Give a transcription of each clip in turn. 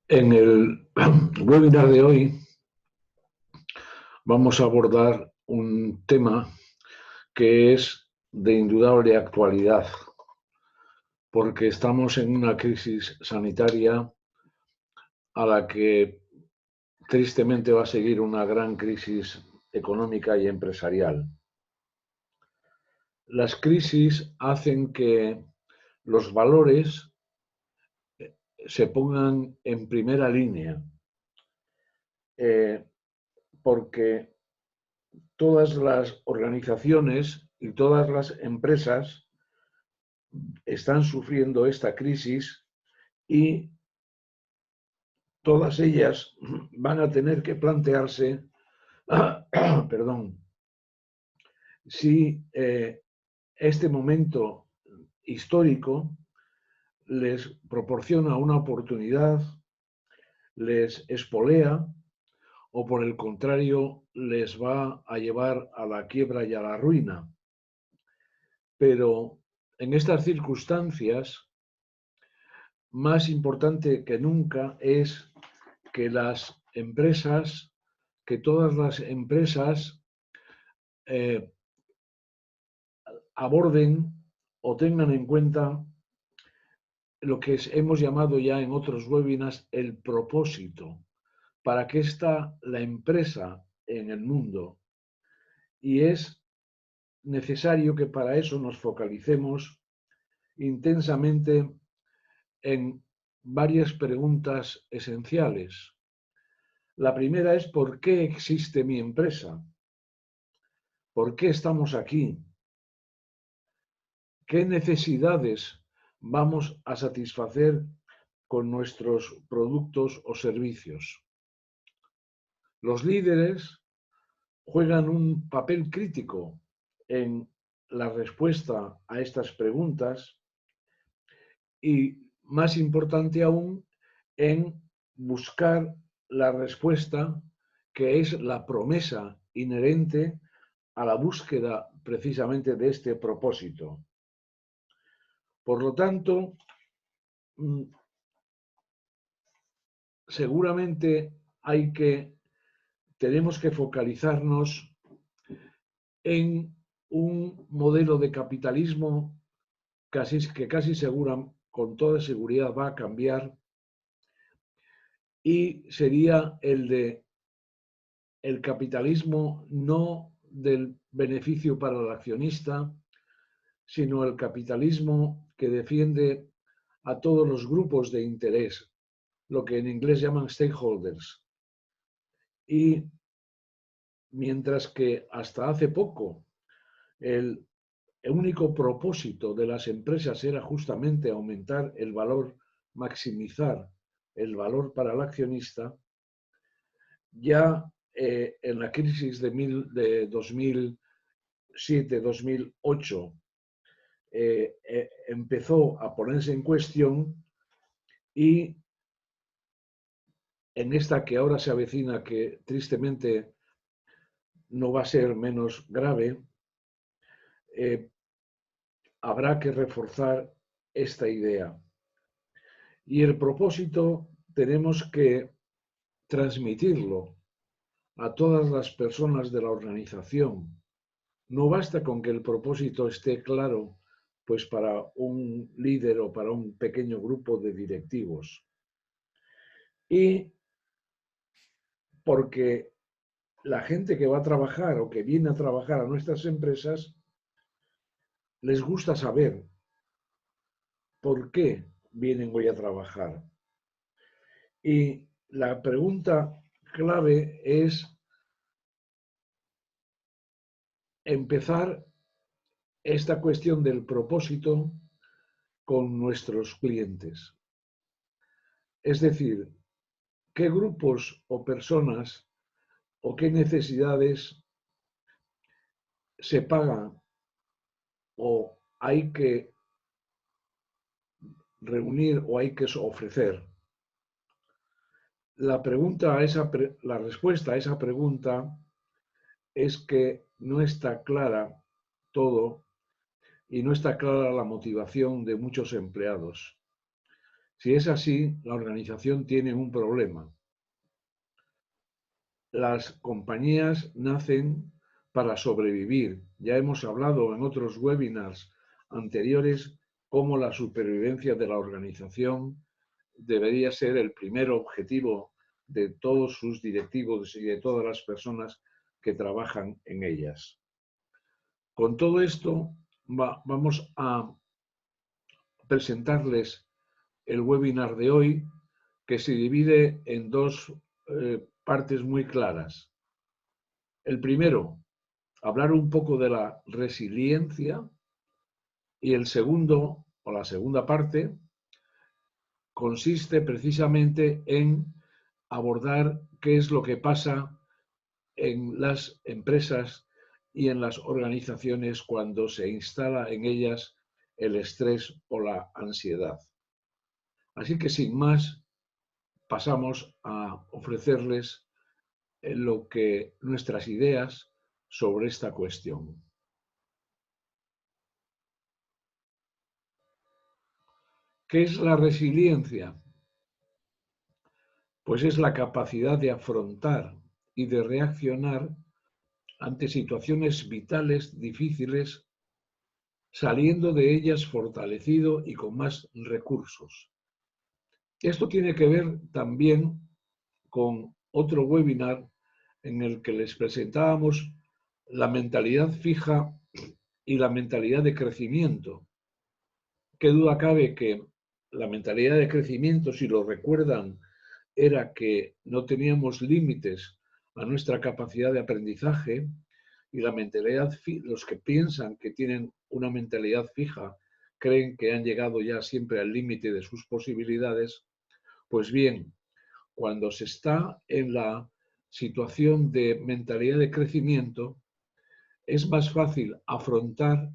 En el webinar de hoy vamos a abordar un tema que es de indudable actualidad, porque estamos en una crisis sanitaria a la que tristemente va a seguir una gran crisis económica y empresarial. Las crisis hacen que los valores se pongan en primera línea, porque todas las organizaciones y todas las empresas están sufriendo esta crisis y todas ellas van a tener que plantearse, perdón, si este momento histórico les proporciona una oportunidad, les espolea o por el contrario les va a llevar a la quiebra y a la ruina. Pero en estas circunstancias, más importante que nunca es que todas las empresas aborden o tengan en cuenta lo que hemos llamado ya en otros webinars el propósito, para qué está la empresa en el mundo. Y es necesario que para eso nos focalicemos intensamente en varias preguntas esenciales. La primera es ¿por qué existe mi empresa? ¿Por qué estamos aquí? ¿Qué necesidades vamos a satisfacer con nuestros productos o servicios? Los líderes juegan un papel crítico en la respuesta a estas preguntas y, más importante aún, en buscar la respuesta que es la promesa inherente a la búsqueda precisamente de este propósito. Por lo tanto, seguramente tenemos que focalizarnos en un modelo de capitalismo que casi con toda seguridad va a cambiar, y sería el de el capitalismo no del beneficio para el accionista, sino el capitalismo que defiende a todos los grupos de interés, lo que en inglés llaman stakeholders. Y mientras que hasta hace poco el único propósito de las empresas era justamente aumentar el valor, maximizar el valor para el accionista, ya en la crisis de 2007-2008 empezó a ponerse en cuestión, y en esta que ahora se avecina, que tristemente no va a ser menos grave, habrá que reforzar esta idea. Y el propósito tenemos que transmitirlo a todas las personas de la organización. No basta con que el propósito esté claro, pues para un líder o para un pequeño grupo de directivos. Y porque la gente que va a trabajar o que viene a trabajar a nuestras empresas les gusta saber por qué vienen hoy a trabajar. Y la pregunta clave es empezar esta cuestión del propósito con nuestros clientes. Es decir, qué grupos o personas o qué necesidades se pagan o hay que reunir o hay que ofrecer. La respuesta a esa pregunta es que no está clara todo y no está clara la motivación de muchos empleados. Si es así, la organización tiene un problema. Las compañías nacen para sobrevivir. Ya hemos hablado en otros webinars anteriores cómo la supervivencia de la organización debería ser el primer objetivo de todos sus directivos y de todas las personas que trabajan en ellas. Con todo esto, vamos a presentarles el webinar de hoy, que se divide en dos partes muy claras. El primero, hablar un poco de la resiliencia, y el segundo, o la segunda parte, consiste precisamente en abordar qué es lo que pasa en las empresas y en las organizaciones cuando se instala en ellas el estrés o la ansiedad. Así que sin más, pasamos a ofrecerles nuestras ideas sobre esta cuestión. ¿Qué es la resiliencia? Pues es la capacidad de afrontar y de reaccionar ante situaciones vitales difíciles, saliendo de ellas fortalecido y con más recursos. Esto tiene que ver también con otro webinar en el que les presentábamos la mentalidad fija y la mentalidad de crecimiento. Qué duda cabe que la mentalidad de crecimiento, si lo recuerdan, era que no teníamos límites a nuestra capacidad de aprendizaje, y la mentalidad, los que piensan que tienen una mentalidad fija creen que han llegado ya siempre al límite de sus posibilidades. Pues bien, cuando se está en la situación de mentalidad de crecimiento, es más fácil afrontar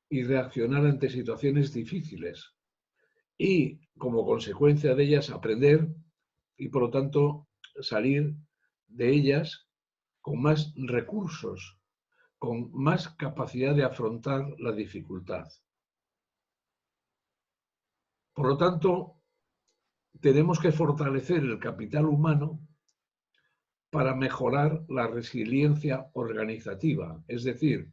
y reaccionar ante situaciones difíciles y, como consecuencia de ellas, aprender y, por lo tanto, salir de ellas con más recursos, con más capacidad de afrontar la dificultad. Por lo tanto, tenemos que fortalecer el capital humano para mejorar la resiliencia organizativa. Es decir,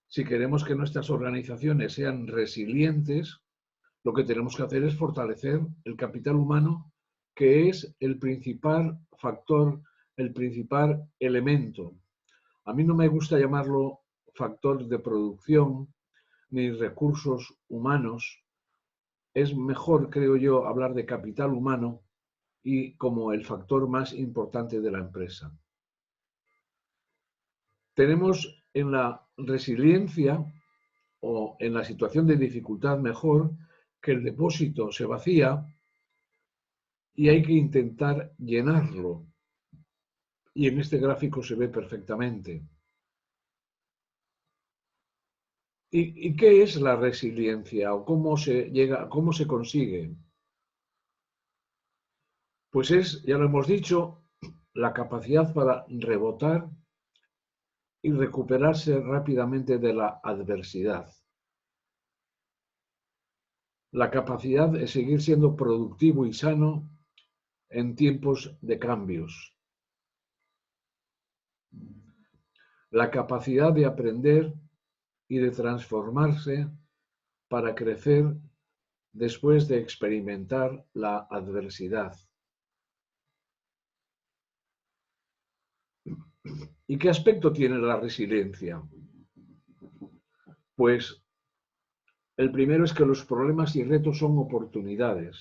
si queremos que nuestras organizaciones sean resilientes, lo que tenemos que hacer es fortalecer el capital humano, que es el principal factor, el principal elemento. A mí no me gusta llamarlo factor de producción ni recursos humanos. Es mejor, creo yo, hablar de capital humano y como el factor más importante de la empresa. Tenemos en la resiliencia o en la situación de dificultad mejor que el depósito se vacía y hay que intentar llenarlo. Y en este gráfico se ve perfectamente. ¿Y qué es la resiliencia o cómo se consigue? Pues es, ya lo hemos dicho, la capacidad para rebotar y recuperarse rápidamente de la adversidad. La capacidad de seguir siendo productivo y sano en tiempos de cambios. La capacidad de aprender y de transformarse para crecer después de experimentar la adversidad. ¿Y qué aspecto tiene la resiliencia? Pues el primero es que los problemas y retos son oportunidades.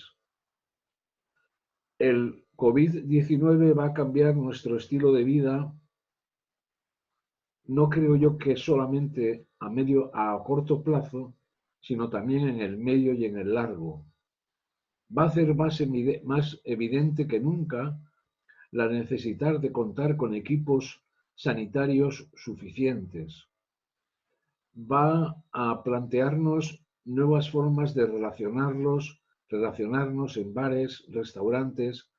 El COVID-19 va a cambiar nuestro estilo de vida. No creo yo que solamente a corto plazo, sino también en el medio y en el largo. Va a hacer más evidente que nunca la necesidad de contar con equipos sanitarios suficientes. Va a plantearnos nuevas formas de relacionarnos en bares, restaurantes,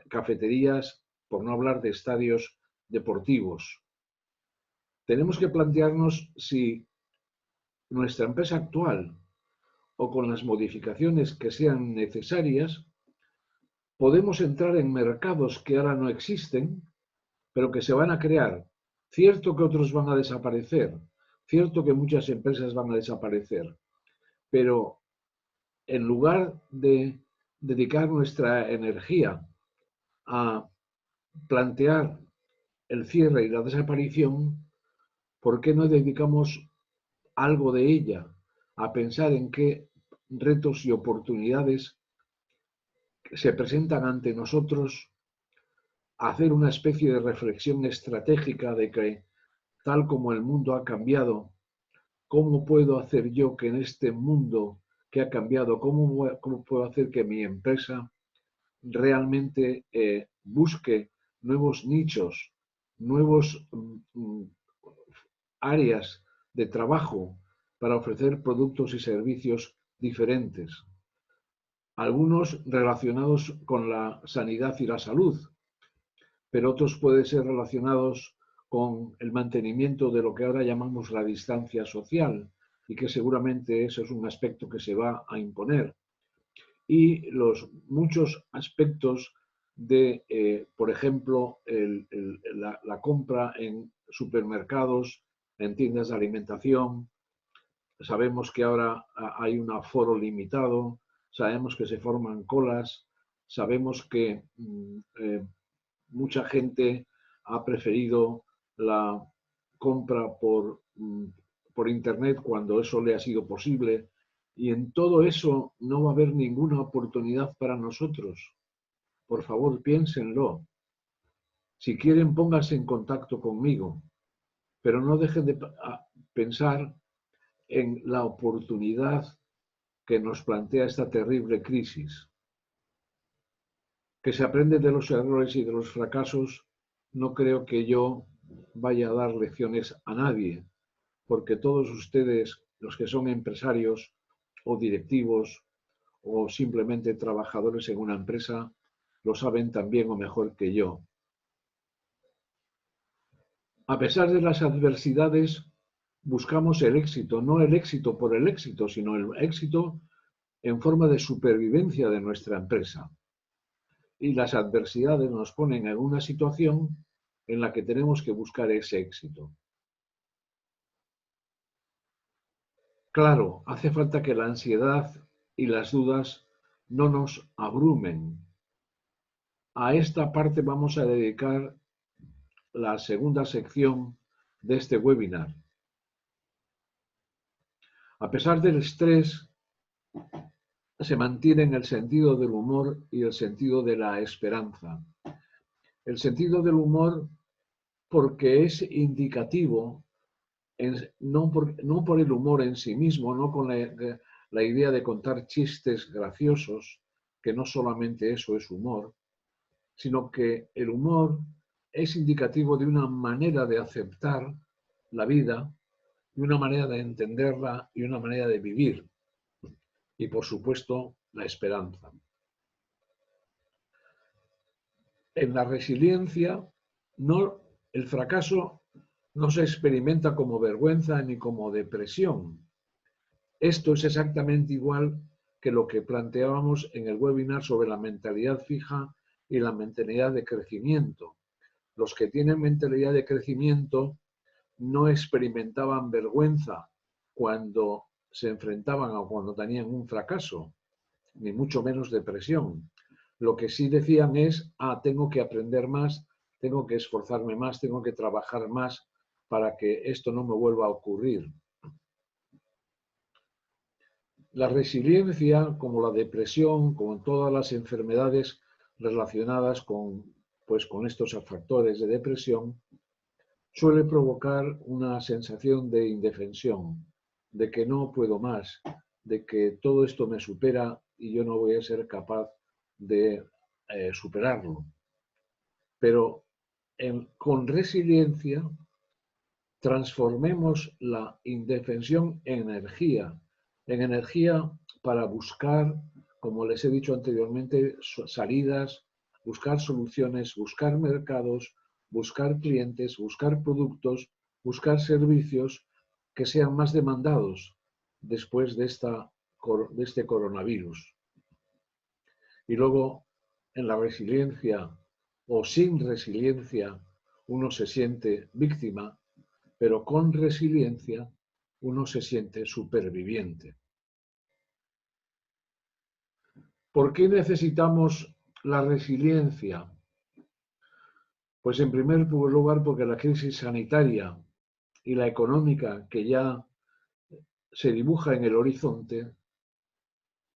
cafeterías, por no hablar de estadios deportivos. Tenemos que plantearnos si nuestra empresa actual o con las modificaciones que sean necesarias, podemos entrar en mercados que ahora no existen, pero que se van a crear. Cierto que otros van a desaparecer, cierto que muchas empresas van a desaparecer, pero en lugar de dedicar nuestra energía a plantear el cierre y la desaparición, ¿por qué no dedicamos algo de ella a pensar en qué retos y oportunidades se presentan ante nosotros, a hacer una especie de reflexión estratégica de que, tal como el mundo ha cambiado, ¿cómo puedo hacer yo que en este mundo que ha cambiado, cómo puedo hacer que mi empresa realmente busque nuevos nichos, nuevos áreas de trabajo para ofrecer productos y servicios diferentes? Algunos relacionados con la sanidad y la salud, pero otros pueden ser relacionados con el mantenimiento de lo que ahora llamamos la distancia social, y que seguramente eso es un aspecto que se va a imponer. Y los muchos aspectos de, por ejemplo, la compra en supermercados, en tiendas de alimentación. Sabemos que ahora hay un aforo limitado, sabemos que se forman colas, sabemos que mucha gente ha preferido la compra por internet cuando eso le ha sido posible, y en todo eso no va a haber ninguna oportunidad para nosotros. Por favor, piénsenlo. Si quieren, pónganse en contacto conmigo, pero no dejen de pensar en la oportunidad que nos plantea esta terrible crisis. Que se aprende de los errores y de los fracasos, no creo que yo vaya a dar lecciones a nadie, porque todos ustedes, los que son empresarios o directivos o simplemente trabajadores en una empresa, lo saben tan bien o mejor que yo. A pesar de las adversidades, buscamos el éxito, no el éxito por el éxito, sino el éxito en forma de supervivencia de nuestra empresa. Y las adversidades nos ponen en una situación en la que tenemos que buscar ese éxito. Claro, hace falta que la ansiedad y las dudas no nos abrumen. A esta parte vamos a dedicar la segunda sección de este webinar. A pesar del estrés, se mantienen el sentido del humor y el sentido de la esperanza. El sentido del humor porque es indicativo, no por el humor en sí mismo, no con la idea de contar chistes graciosos, que no solamente eso es humor, sino que el humor es indicativo de una manera de aceptar la vida, de una manera de entenderla y una manera de vivir. Y por supuesto, la esperanza. En la resiliencia, el fracaso no se experimenta como vergüenza ni como depresión. Esto es exactamente igual que lo que planteábamos en el webinar sobre la mentalidad fija y la mentalidad de crecimiento. Los que tienen mentalidad de crecimiento no experimentaban vergüenza cuando se enfrentaban o cuando tenían un fracaso, ni mucho menos depresión. Lo que sí decían es, tengo que aprender más, tengo que esforzarme más, tengo que trabajar más para que esto no me vuelva a ocurrir. La resiliencia, como la depresión, como todas las enfermedades relacionadas con estos factores de depresión, suele provocar una sensación de indefensión, de que no puedo más, de que todo esto me supera y yo no voy a ser capaz de superarlo. Pero con resiliencia transformemos la indefensión en energía para buscar, como les he dicho anteriormente, salidas, buscar soluciones, buscar mercados, buscar clientes, buscar productos, buscar servicios que sean más demandados después de esta este coronavirus. Y luego, en la resiliencia o sin resiliencia, uno se siente víctima, pero con resiliencia uno se siente superviviente. ¿Por qué necesitamos la resiliencia? Pues en primer lugar porque la crisis sanitaria y la económica que ya se dibuja en el horizonte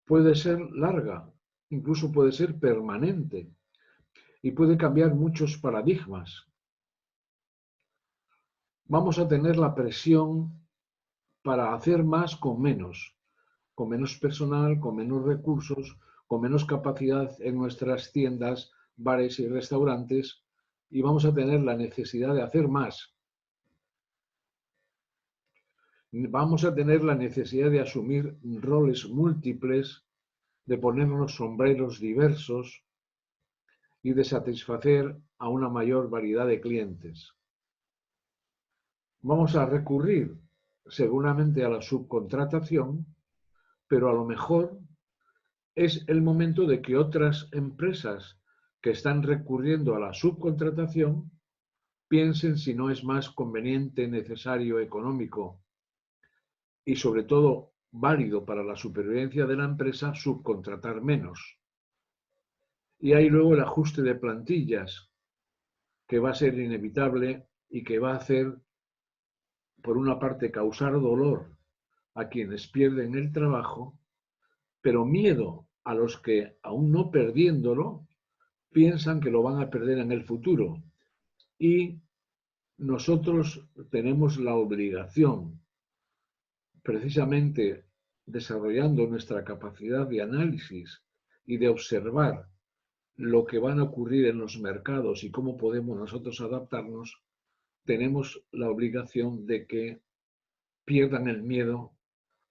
puede ser larga, incluso puede ser permanente y puede cambiar muchos paradigmas. Vamos a tener la presión para hacer más con menos personal, con menos recursos, con menos capacidad en nuestras tiendas, bares y restaurantes, y vamos a tener la necesidad de hacer más. Vamos a tener la necesidad de asumir roles múltiples, de ponernos sombreros diversos y de satisfacer a una mayor variedad de clientes. Vamos a recurrir seguramente a la subcontratación, pero a lo mejor es el momento de que otras empresas que están recurriendo a la subcontratación piensen si no es más conveniente, necesario, económico y sobre todo válido para la supervivencia de la empresa subcontratar menos. Y hay luego el ajuste de plantillas, que va a ser inevitable y que va a hacer, por una parte, causar dolor a quienes pierden el trabajo, pero miedo a los que, aún no perdiéndolo, piensan que lo van a perder en el futuro. Y nosotros tenemos la obligación, precisamente desarrollando nuestra capacidad de análisis y de observar lo que van a ocurrir en los mercados y cómo podemos nosotros adaptarnos, tenemos la obligación de que pierdan el miedo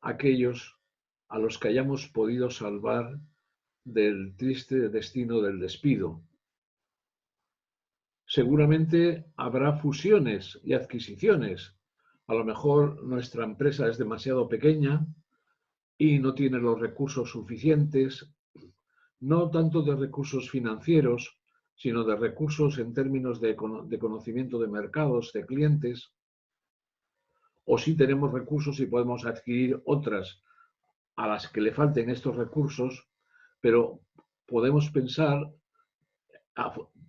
aquellos a los que hayamos podido salvar del triste destino del despido. Seguramente habrá fusiones y adquisiciones. A lo mejor nuestra empresa es demasiado pequeña y no tiene los recursos suficientes, no tanto de recursos financieros, sino de recursos en términos de conocimiento de mercados, de clientes, o si tenemos recursos y podemos adquirir otras a las que le falten estos recursos, pero podemos pensar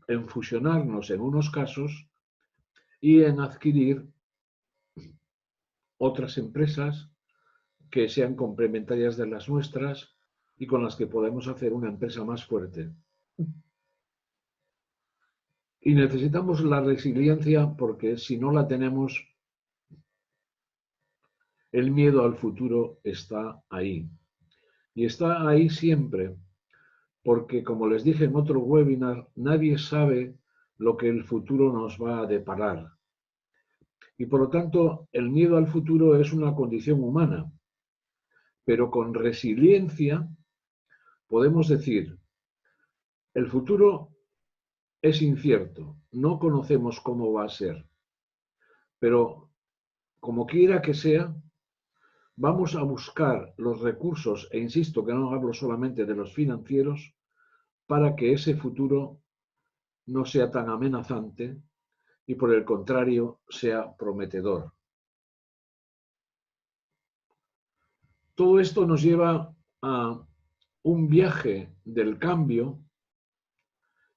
en fusionarnos en unos casos y en adquirir otras empresas que sean complementarias de las nuestras y con las que podemos hacer una empresa más fuerte. Y necesitamos la resiliencia porque si no la tenemos, el miedo al futuro está ahí. Y está ahí siempre, porque como les dije en otro webinar, nadie sabe lo que el futuro nos va a deparar. Y por lo tanto, el miedo al futuro es una condición humana. Pero con resiliencia podemos decir, el futuro es incierto, no conocemos cómo va a ser, pero como quiera que sea, vamos a buscar los recursos, e insisto que no hablo solamente de los financieros, para que ese futuro no sea tan amenazante y por el contrario sea prometedor. Todo esto nos lleva a un viaje del cambio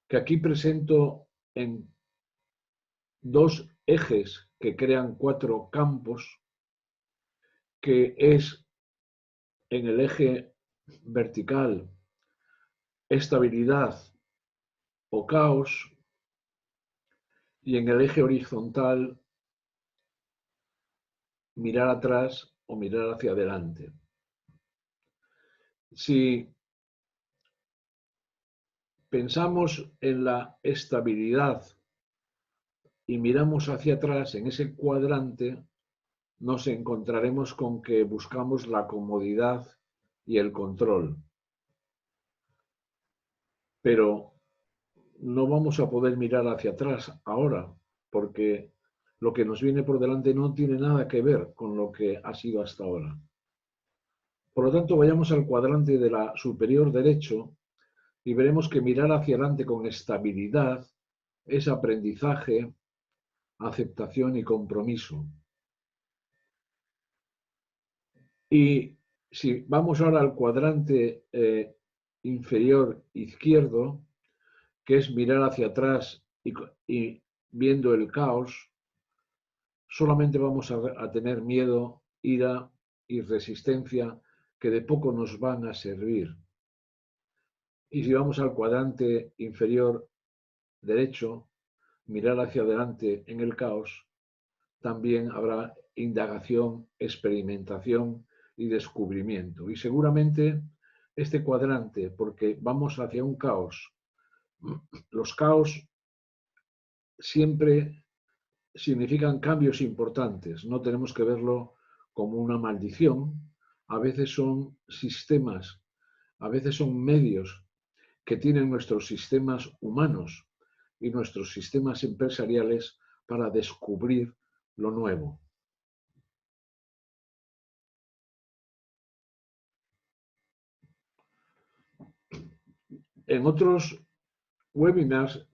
que aquí presento en dos ejes que crean 4 campos, que es en el eje vertical estabilidad o caos y en el eje horizontal mirar atrás o mirar hacia adelante. Si pensamos en la estabilidad y miramos hacia atrás en ese cuadrante, nos encontraremos con que buscamos la comodidad y el control. Pero no vamos a poder mirar hacia atrás ahora, porque lo que nos viene por delante no tiene nada que ver con lo que ha sido hasta ahora. Por lo tanto, vayamos al cuadrante de la superior derecho y veremos que mirar hacia adelante con estabilidad es aprendizaje, aceptación y compromiso. Y si vamos ahora al cuadrante inferior izquierdo, que es mirar hacia atrás y viendo el caos, solamente vamos a tener miedo, ira y resistencia que de poco nos van a servir. Y si vamos al cuadrante inferior derecho, mirar hacia adelante en el caos, también habrá indagación, experimentación y descubrimiento. Y seguramente este cuadrante, porque vamos hacia un caos, los caos siempre significan cambios importantes, no tenemos que verlo como una maldición, a veces son sistemas, a veces son medios que tienen nuestros sistemas humanos y nuestros sistemas empresariales para descubrir lo nuevo. En otros webinars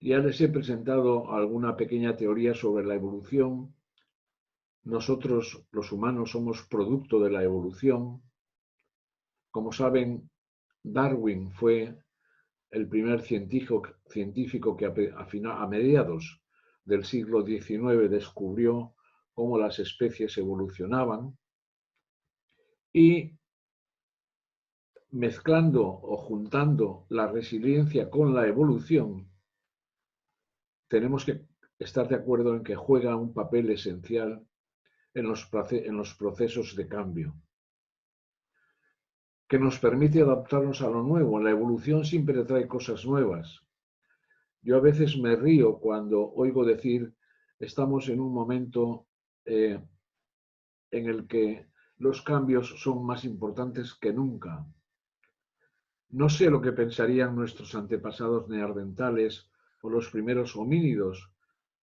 ya les he presentado alguna pequeña teoría sobre la evolución. Nosotros, los humanos, somos producto de la evolución. Como saben, Darwin fue el primer científico que a mediados del siglo XIX descubrió cómo las especies evolucionaban y mezclando o juntando la resiliencia con la evolución, tenemos que estar de acuerdo en que juega un papel esencial en los procesos de cambio, que nos permite adaptarnos a lo nuevo. La evolución siempre trae cosas nuevas. Yo a veces me río cuando oigo decir estamos en un momento en el que los cambios son más importantes que nunca. No sé lo que pensarían nuestros antepasados neandertales o los primeros homínidos,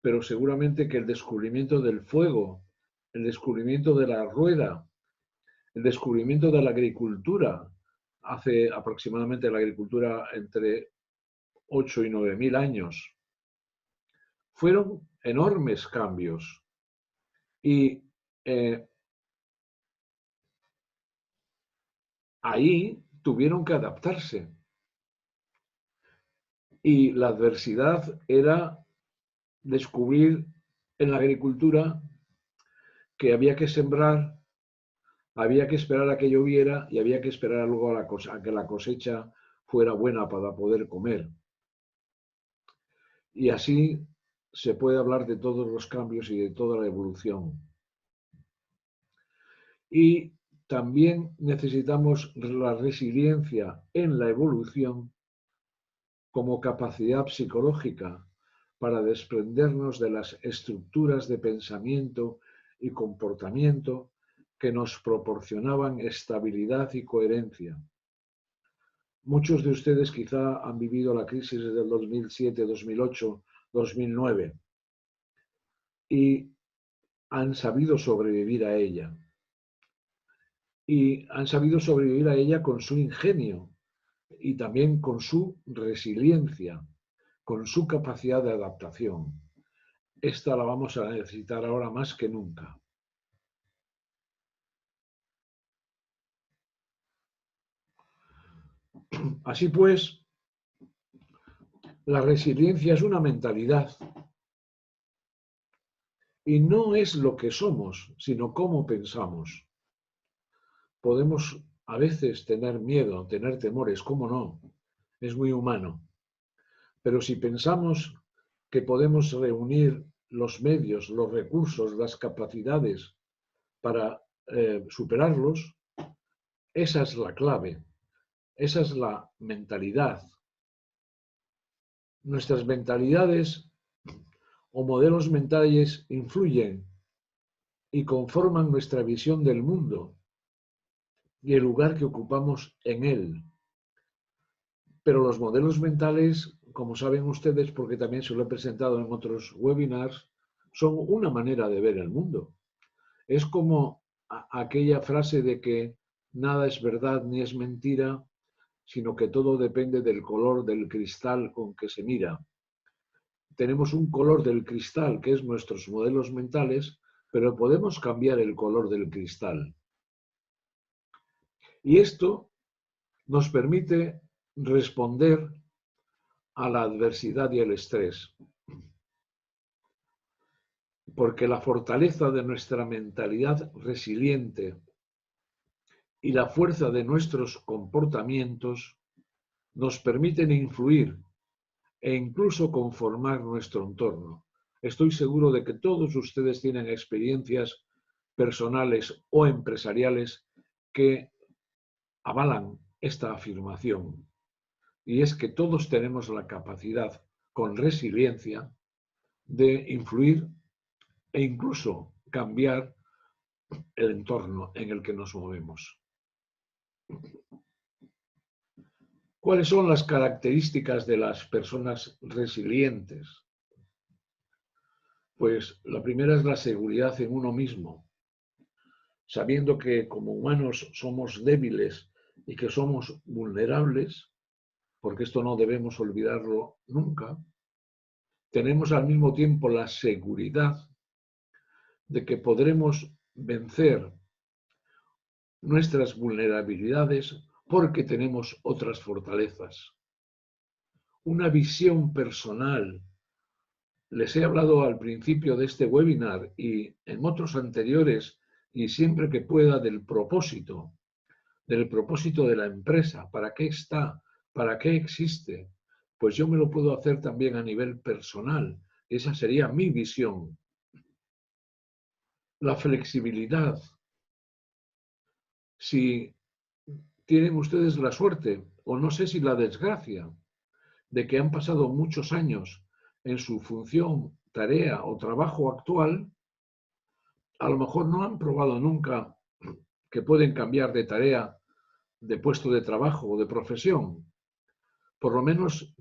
pero seguramente que el descubrimiento del fuego, el descubrimiento de la rueda, el descubrimiento de la agricultura, hace aproximadamente la agricultura entre 8 y 9.000 años, fueron enormes cambios. Y ahí tuvieron que adaptarse. Y la adversidad era descubrir en la agricultura que había que sembrar, había que esperar a que lloviera y había que esperar luego a que la cosecha fuera buena para poder comer. Y así se puede hablar de todos los cambios y de toda la evolución. Y también necesitamos la resiliencia en la evolución como capacidad psicológica para desprendernos de las estructuras de pensamiento y comportamiento que nos proporcionaban estabilidad y coherencia. Muchos de ustedes quizá han vivido la crisis del 2007, 2008, 2009 y han sabido sobrevivir a ella. Y han sabido sobrevivir a ella con su ingenio y también con su resiliencia, con su capacidad de adaptación. Esta la vamos a necesitar ahora más que nunca. Así pues, la resiliencia es una mentalidad y no es lo que somos, sino cómo pensamos. Podemos a veces tener miedo, tener temores, ¿cómo no? Es muy humano. Pero si pensamos que podemos reunir los medios, los recursos, las capacidades para superarlos, esa es la clave, esa es la mentalidad. Nuestras mentalidades o modelos mentales influyen y conforman nuestra visión del mundo y el lugar que ocupamos en él. Pero los modelos mentales, como saben ustedes, porque también se lo he presentado en otros webinars, son una manera de ver el mundo. Es como aquella frase de que nada es verdad ni es mentira, sino que todo depende del color del cristal con que se mira. Tenemos un color del cristal, que es nuestros modelos mentales, pero podemos cambiar el color del cristal. Y esto nos permite responder a la adversidad y el estrés. Porque la fortaleza de nuestra mentalidad resiliente y la fuerza de nuestros comportamientos nos permiten influir e incluso conformar nuestro entorno. Estoy seguro de que todos ustedes tienen experiencias personales o empresariales que avalan esta afirmación. Y es que todos tenemos la capacidad, con resiliencia, de influir e incluso cambiar el entorno en el que nos movemos. ¿Cuáles son las características de las personas resilientes? Pues la primera es la seguridad en uno mismo, sabiendo que como humanos somos débiles y que somos vulnerables, porque esto no debemos olvidarlo nunca, tenemos al mismo tiempo la seguridad de que podremos vencer nuestras vulnerabilidades porque tenemos otras fortalezas. Una visión personal. Les he hablado al principio de este webinar y en otros anteriores y siempre que pueda del propósito de la empresa. ¿Para qué está? ¿Para qué existe? Pues yo me lo puedo hacer también a nivel personal. Esa sería mi visión. La flexibilidad. Si tienen ustedes la suerte, o no sé si la desgracia, de que han pasado muchos años en su función, tarea o trabajo actual, a lo mejor no han probado nunca que pueden cambiar de tarea, de puesto de trabajo o de profesión. Por lo menos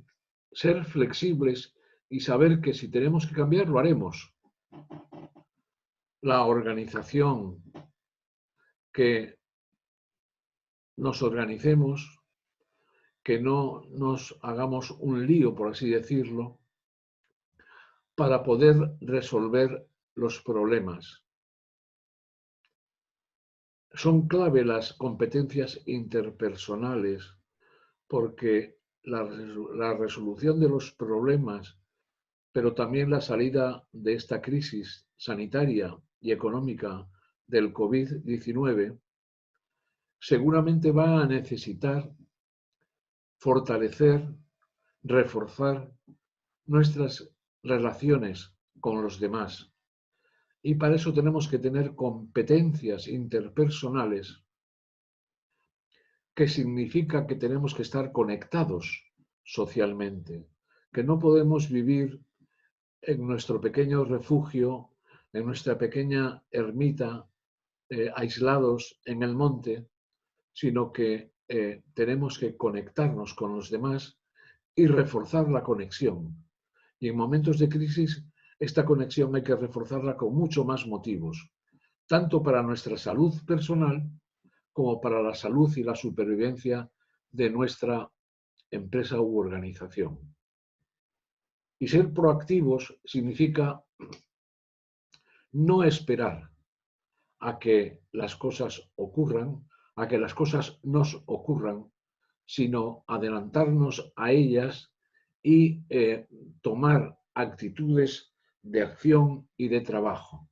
ser flexibles y saber que si tenemos que cambiar, lo haremos. La organización, que nos organicemos, que no nos hagamos un lío, por así decirlo, para poder resolver los problemas. Son clave las competencias interpersonales porque la resolución de los problemas, pero también la salida de esta crisis sanitaria y económica del COVID-19, seguramente va a necesitar fortalecer, reforzar nuestras relaciones con los demás. Y para eso tenemos que tener competencias interpersonales, que significa que tenemos que estar conectados socialmente, que no podemos vivir en nuestro pequeño refugio, en nuestra pequeña ermita, aislados en el monte, sino que tenemos que conectarnos con los demás y reforzar la conexión. Y en momentos de crisis, esta conexión hay que reforzarla con mucho más motivos, tanto para nuestra salud personal como para la salud y la supervivencia de nuestra empresa u organización. Y ser proactivos significa no esperar a que las cosas ocurran, a que las cosas nos ocurran, sino adelantarnos a ellas y tomar actitudes de acción y de trabajo.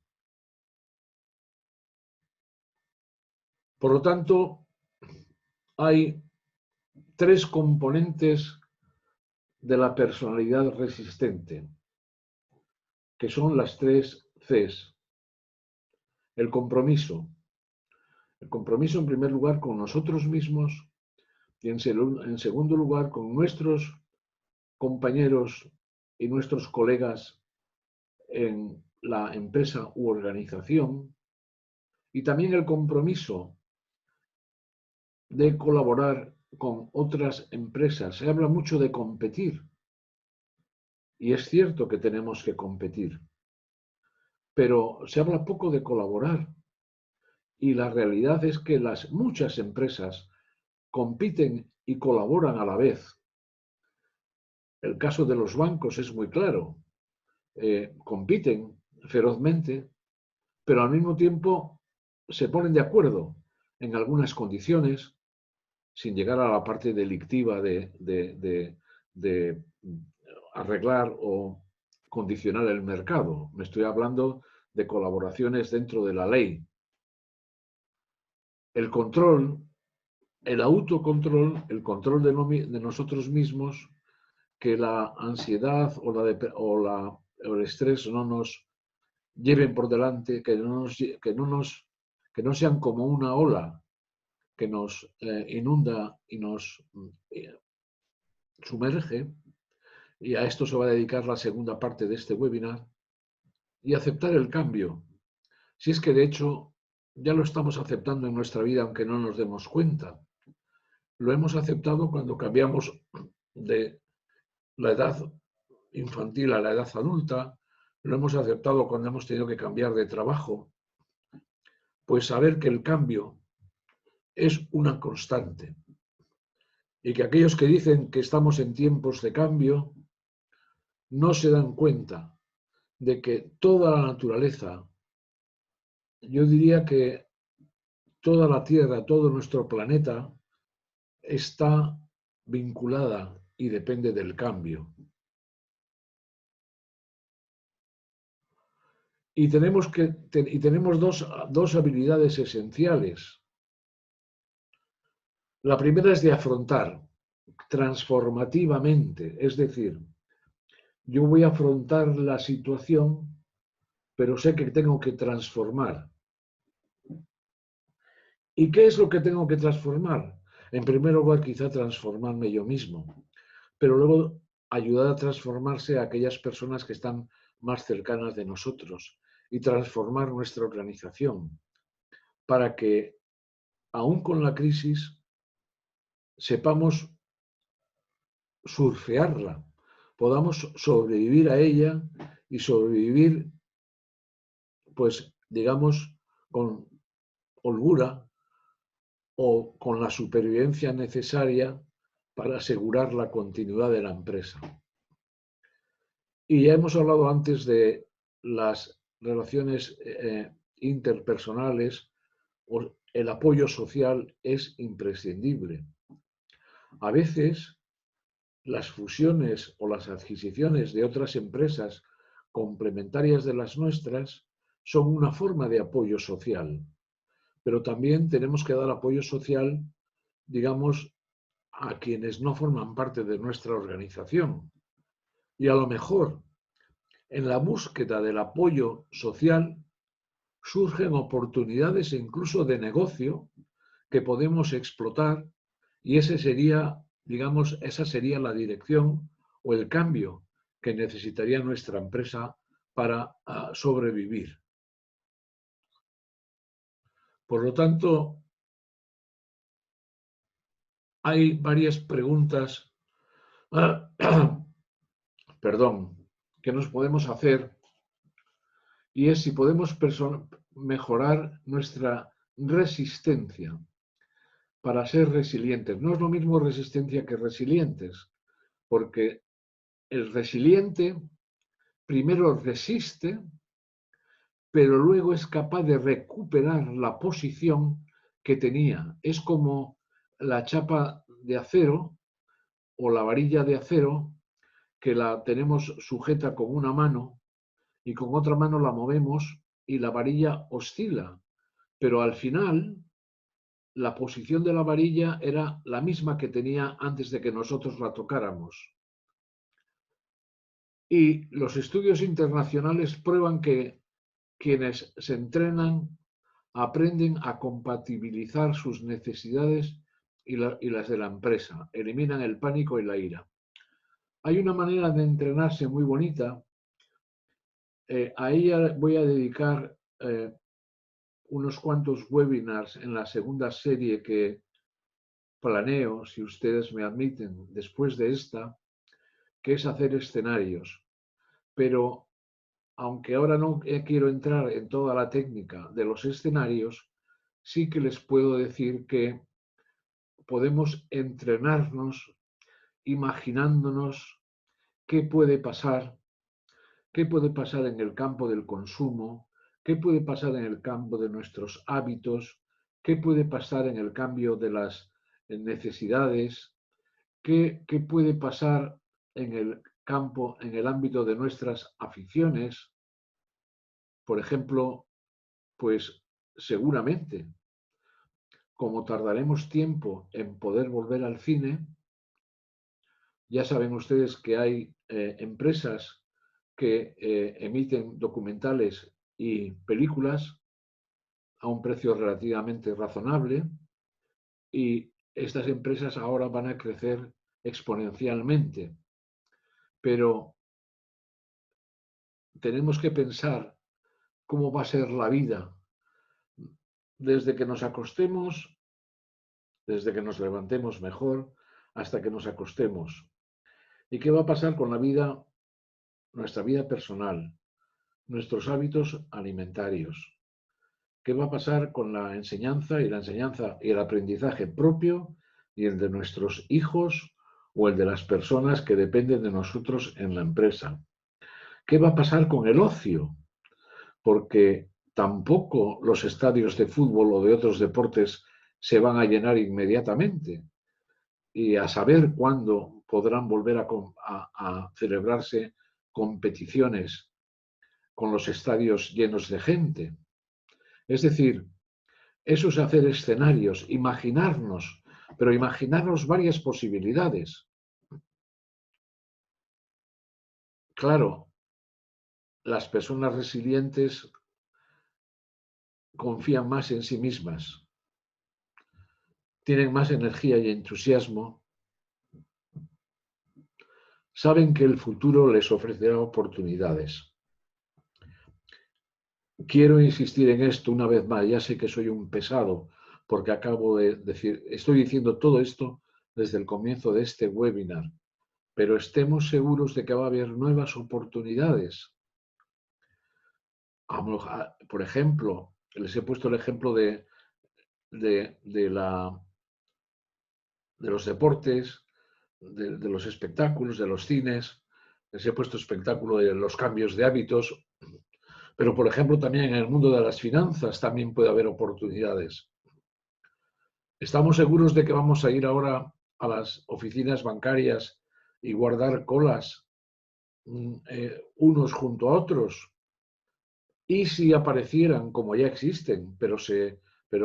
Por lo tanto, hay tres componentes de la personalidad resistente, que son las tres Cs. El compromiso. El compromiso, en primer lugar, con nosotros mismos y en segundo lugar, con nuestros compañeros y nuestros colegas en la empresa u organización. Y también el compromiso de colaborar con otras empresas. Se habla mucho de competir. Y es cierto que tenemos que competir. Pero se habla poco de colaborar. Y la realidad es que muchas empresas compiten y colaboran a la vez. El caso de los bancos es muy claro. Compiten ferozmente, pero al mismo tiempo se ponen de acuerdo en algunas condiciones, sin llegar a la parte delictiva de arreglar o condicionar el mercado. Me estoy hablando de colaboraciones dentro de la ley. El control, el autocontrol, el control de nosotros mismos, que la ansiedad o el estrés no nos lleven por delante, que no sean como una ola que nos inunda y nos sumerge, y a esto se va a dedicar la segunda parte de este webinar, y aceptar el cambio. Si es que de hecho ya lo estamos aceptando en nuestra vida aunque no nos demos cuenta. Lo hemos aceptado cuando cambiamos de la edad infantil a la edad adulta, lo hemos aceptado cuando hemos tenido que cambiar de trabajo. Pues saber que el cambio es una constante y que aquellos que dicen que estamos en tiempos de cambio no se dan cuenta de que toda la naturaleza, yo diría que toda la Tierra, todo nuestro planeta está vinculada y depende del cambio. Y tenemos dos habilidades esenciales. La primera es de afrontar transformativamente, es decir, yo voy a afrontar la situación, pero sé que tengo que transformar. ¿Y qué es lo que tengo que transformar? En primer lugar, quizá transformarme yo mismo, pero luego ayudar a transformarse a aquellas personas que están más cercanas de nosotros y transformar nuestra organización para que, aún con la crisis, sepamos surfearla, podamos sobrevivir a ella y sobrevivir, pues, digamos, con holgura o con la supervivencia necesaria para asegurar la continuidad de la empresa. Y ya hemos hablado antes de las relaciones interpersonales, el apoyo social es imprescindible. A veces las fusiones o las adquisiciones de otras empresas complementarias de las nuestras son una forma de apoyo social, pero también tenemos que dar apoyo social, digamos, a quienes no forman parte de nuestra organización. Y a lo mejor, en la búsqueda del apoyo social, surgen oportunidades incluso de negocio que podemos explotar, y esa sería la dirección o el cambio que necesitaría nuestra empresa para sobrevivir. Por lo tanto, hay varias preguntas, perdón, que nos podemos hacer, y es si podemos mejorar nuestra resistencia para ser resilientes. No es lo mismo resistencia que resilientes, porque el resiliente primero resiste, pero luego es capaz de recuperar la posición que tenía. Es como la chapa de acero o la varilla de acero, que la tenemos sujeta con una mano y con otra mano la movemos y la varilla oscila, pero al final la posición de la varilla era la misma que tenía antes de que nosotros la tocáramos. Y los estudios internacionales prueban que quienes se entrenan aprenden a compatibilizar sus necesidades y las de la empresa, eliminan el pánico y la ira. Hay una manera de entrenarse muy bonita. A ella voy a dedicar unos cuantos webinars en la segunda serie que planeo, si ustedes me admiten, después de esta, que es hacer escenarios. Pero aunque ahora no quiero entrar en toda la técnica de los escenarios, sí que les puedo decir que podemos entrenarnos imaginándonos qué puede pasar en el campo del consumo, qué puede pasar en el campo de nuestros hábitos, qué puede pasar en el cambio de las necesidades, qué puede pasar en el campo, en el ámbito de nuestras aficiones. Por ejemplo, pues seguramente, como tardaremos tiempo en poder volver al cine, ya saben ustedes que hay empresas que emiten documentales y películas a un precio relativamente razonable, y estas empresas ahora van a crecer exponencialmente. Pero tenemos que pensar cómo va a ser la vida desde que nos acostemos, desde que nos levantemos mejor, hasta que nos acostemos. ¿Y qué va a pasar con la vida, nuestra vida personal, nuestros hábitos alimentarios? ¿Qué va a pasar con la enseñanza y el aprendizaje propio y el de nuestros hijos o el de las personas que dependen de nosotros en la empresa? ¿Qué va a pasar con el ocio? Porque tampoco los estadios de fútbol o de otros deportes se van a llenar inmediatamente, y a saber cuándo podrán volver a celebrarse competiciones con los estadios llenos de gente. Es decir, eso es hacer escenarios, imaginarnos, pero imaginarnos varias posibilidades. Claro, las personas resilientes confían más en sí mismas, tienen más energía y entusiasmo, saben que el futuro les ofrecerá oportunidades. Quiero insistir en esto una vez más, ya sé que soy un pesado, porque acabo de decir, estoy diciendo todo esto desde el comienzo de este webinar, pero estemos seguros de que va a haber nuevas oportunidades. Por ejemplo, les he puesto el ejemplo de los deportes, de los espectáculos, de los cines, les he puesto espectáculo de los cambios de hábitos, pero por ejemplo también en el mundo de las finanzas también puede haber oportunidades. ¿Estamos seguros de que vamos a ir ahora a las oficinas bancarias y guardar colas unos junto a otros? Y si aparecieran, como ya existen, pero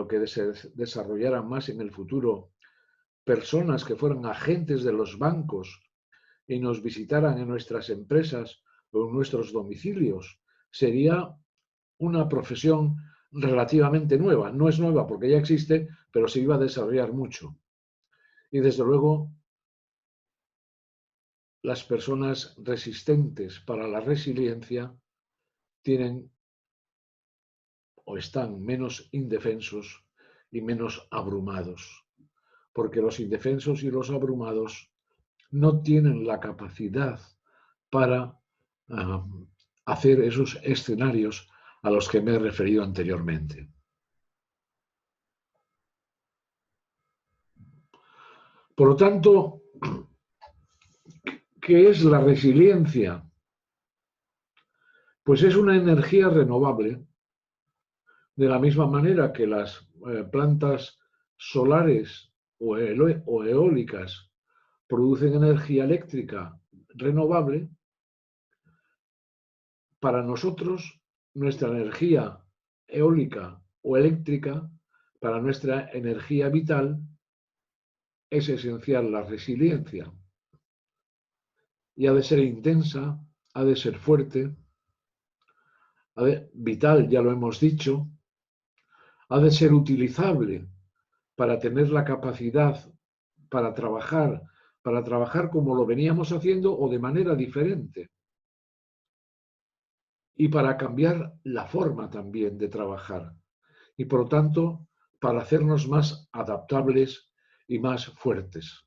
que se desarrollaran más en el futuro, personas que fueran agentes de los bancos y nos visitaran en nuestras empresas o en nuestros domicilios, sería una profesión relativamente nueva. No es nueva porque ya existe, pero se iba a desarrollar mucho. Y desde luego, las personas resistentes para la resiliencia tienen o están menos indefensos y menos abrumados, porque los indefensos y los abrumados no tienen la capacidad para hacer esos escenarios a los que me he referido anteriormente. Por lo tanto, ¿qué es la resiliencia? Pues es una energía renovable, de la misma manera que las plantas solares o eólicas producen energía eléctrica renovable. Para nosotros, nuestra energía eólica o eléctrica, para nuestra energía vital, es esencial la resiliencia. Y ha de ser intensa, ha de ser fuerte, vital, ya lo hemos dicho, ha de ser utilizable para tener la capacidad para trabajar como lo veníamos haciendo o de manera diferente. Y para cambiar la forma también de trabajar. Y por lo tanto, para hacernos más adaptables y más fuertes.